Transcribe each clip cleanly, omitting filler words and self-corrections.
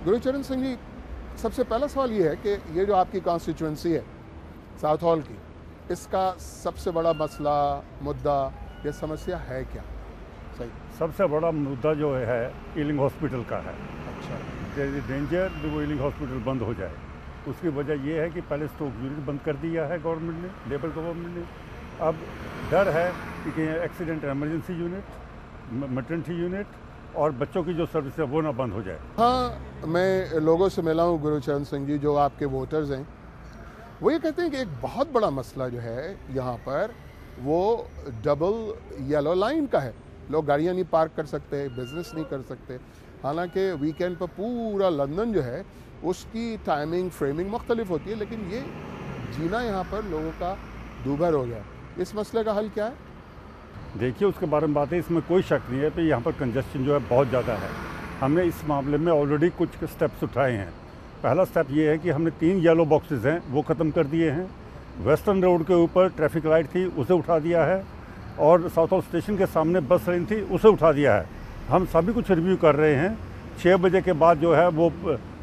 गुरचरण सिंह जी, सबसे पहला सवाल ये है कि ये जो आपकी कॉन्स्टिट्यूंसी है साउथ हॉल की, इसका सबसे बड़ा मसला, मुद्दा या समस्या है क्या? सही। सबसे बड़ा मुद्दा जो है ईलिंग हॉस्पिटल का है। अच्छा। देयर इज डेंजर वो ईलिंग हॉस्पिटल बंद हो जाए। उसकी वजह ये है कि पहले स्ट्रोक यूनिट बंद कर दिया है गवर्नमेंट ने, लेबर गवर्नमेंट ने। अब डर है कि accident emergency unit, maternity unit और बच्चों की जो सर्विस है वो ना बंद हो जाए। हाँ, मैं लोगों से मिला हूँ गुरचरण सिंह जी, जो आपके वोटर्स हैं, वो ये कहते हैं कि एक बहुत बड़ा मसला जो है यहाँ पर वो डबल येलो लाइन का है। लोग गाड़ियाँ नहीं पार्क कर सकते, बिजनेस नहीं कर सकते। हालांकि वीकेंड पर पूरा लंदन जो है उसकी टाइमिंग फ्रेमिंग मुख्तलिफ होती है, लेकिन ये जीना यहाँ पर लोगों का दूभर हो गया। इस मसले का हल क्या है? देखिए, उसके बारे में बात है, इसमें कोई शक नहीं है कि यहाँ पर कंजस्शन जो है बहुत ज़्यादा है। हमने इस मामले में ऑलरेडी कुछ स्टेप्स उठाए हैं। पहला स्टेप ये है कि हमने 3 येलो बॉक्सेस हैं वो ख़त्म कर दिए हैं। वेस्टर्न रोड के ऊपर ट्रैफिक लाइट थी उसे उठा दिया है, और साउथ हॉल स्टेशन के सामने बस लाइन थी उसे उठा दिया है। हम सभी कुछ रिव्यू कर रहे हैं। 6 बजे के बाद जो है वो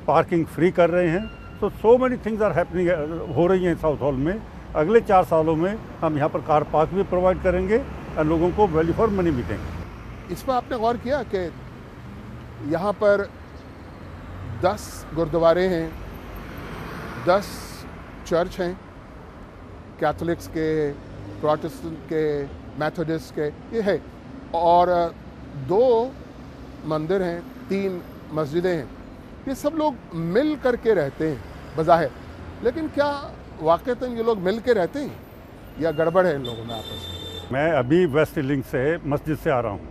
पार्किंग फ्री कर रहे हैं। तो so many things are happening, हो रही हैं साउथ हॉल में। अगले 4 सालों में हम यहाँ पर कार पार्क भी प्रोवाइड करेंगे और लोगों को वैल्यू फॉर मनी भी देंगे। इस पर आपने गौर किया कि यहाँ पर 10 गुरुद्वारे हैं, 10 चर्च हैं, कैथोलिक्स के, प्रोटेस्टेंट के, मेथोडिस्ट के, ये है, और 2 मंदिर हैं, 3 मस्जिदें हैं। ये सब लोग मिल करके रहते हैं बज़ाहिर, लेकिन क्या वाक़तन ये लोग मिल के रहते हैं या गड़बड़ है इन लोगों में आपस में? मैं अभी वेस्ट ईलिंग से मस्जिद से आ रहा हूँ।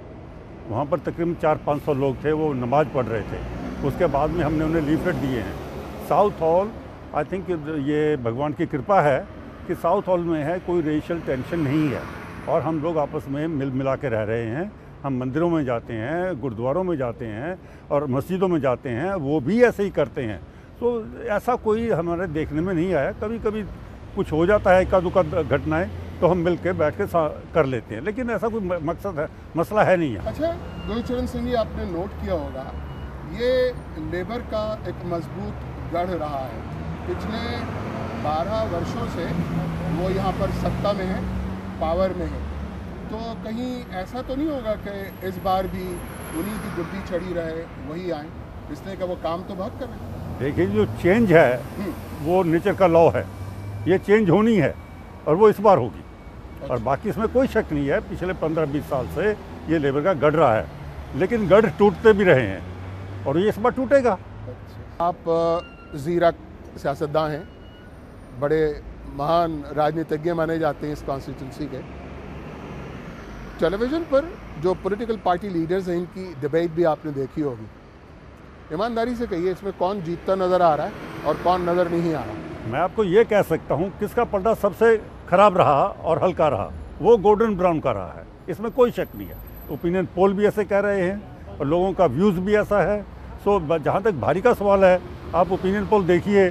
वहाँ पर तकरीबन 400-500 लोग थे, वो नमाज़ पढ़ रहे थे। उसके बाद में हमने उन्हें लीफलेट दिए हैं। साउथ हॉल, आई थिंक ये भगवान की कृपा है कि साउथ हॉल में है कोई रेशियल टेंशन नहीं है, और हम लोग आपस में मिल मिला के रह रहे हैं। हम मंदिरों में जाते हैं, गुरुद्वारों में जाते हैं और मस्जिदों में जाते हैं, वो भी ऐसे ही करते हैं। तो ऐसा कोई हमारे देखने में नहीं आया। कभी कभी कुछ हो जाता है, इक्का दुक्का घटनाएं, तो हम मिल के बैठ के कर लेते हैं, लेकिन ऐसा कोई मकसद है, मसला है नहीं है। अच्छा गुरचरण सिंह जी, आपने नोट किया होगा ये लेबर का एक मजबूत गढ़ रहा है। पिछले 12 वर्षों से वो यहाँ पर सत्ता में है, पावर में है। तो कहीं ऐसा तो नहीं होगा कि इस बार भी उन्हीं की गुड्डी चढ़ी रहे, वही आए, इसलिए कि वो काम तो बहुत कर रहे हैं। देखिए, जो चेंज है वो नेचर का लॉ है, ये चेंज होनी है और वो इस बार होगी। अच्छा। और बाकी इसमें कोई शक नहीं है, पिछले 15-20 साल से ये लेबर का गढ़ रहा है, लेकिन गढ़ टूटते भी रहे हैं और ये इस बार टूटेगा। अच्छा। आप ज़ीरा सियासतदान हैं, बड़े महान राजनीतिज्ञ माने जाते हैं इस कॉन्स्टिट्यूंसी के। टेलीविज़न पर जो पॉलिटिकल पार्टी लीडर्स हैं, इनकी डिबेट भी आपने देखी होगी। ईमानदारी से कहिए, इसमें कौन जीतता नज़र आ रहा है और कौन नज़र नहीं आ रहा? मैं आपको ये कह सकता हूँ किसका पलड़ा सबसे खराब रहा और हल्का रहा, वो गोल्डन ब्राउन का रहा है, इसमें कोई शक नहीं है। ओपिनियन पोल भी ऐसे कह रहे हैं और लोगों का व्यूज़ भी ऐसा है। सो जहाँ तक भारी का सवाल है, आप ओपिनियन पोल देखिए।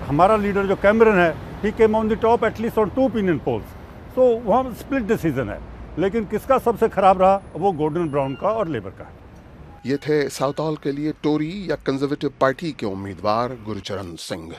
हमारा लीडर जो कैमरन है, he came on the top at least on 2 opinion polls. So वहाँ स्प्लिट डिसीजन है, लेकिन किसका सबसे खराब रहा, वो गोल्डन ब्राउन का और लेबर का है। ये थे साउथ हॉल के लिए टोरी या कंजर्वेटिव पार्टी के उम्मीदवार गुरचरण सिंह।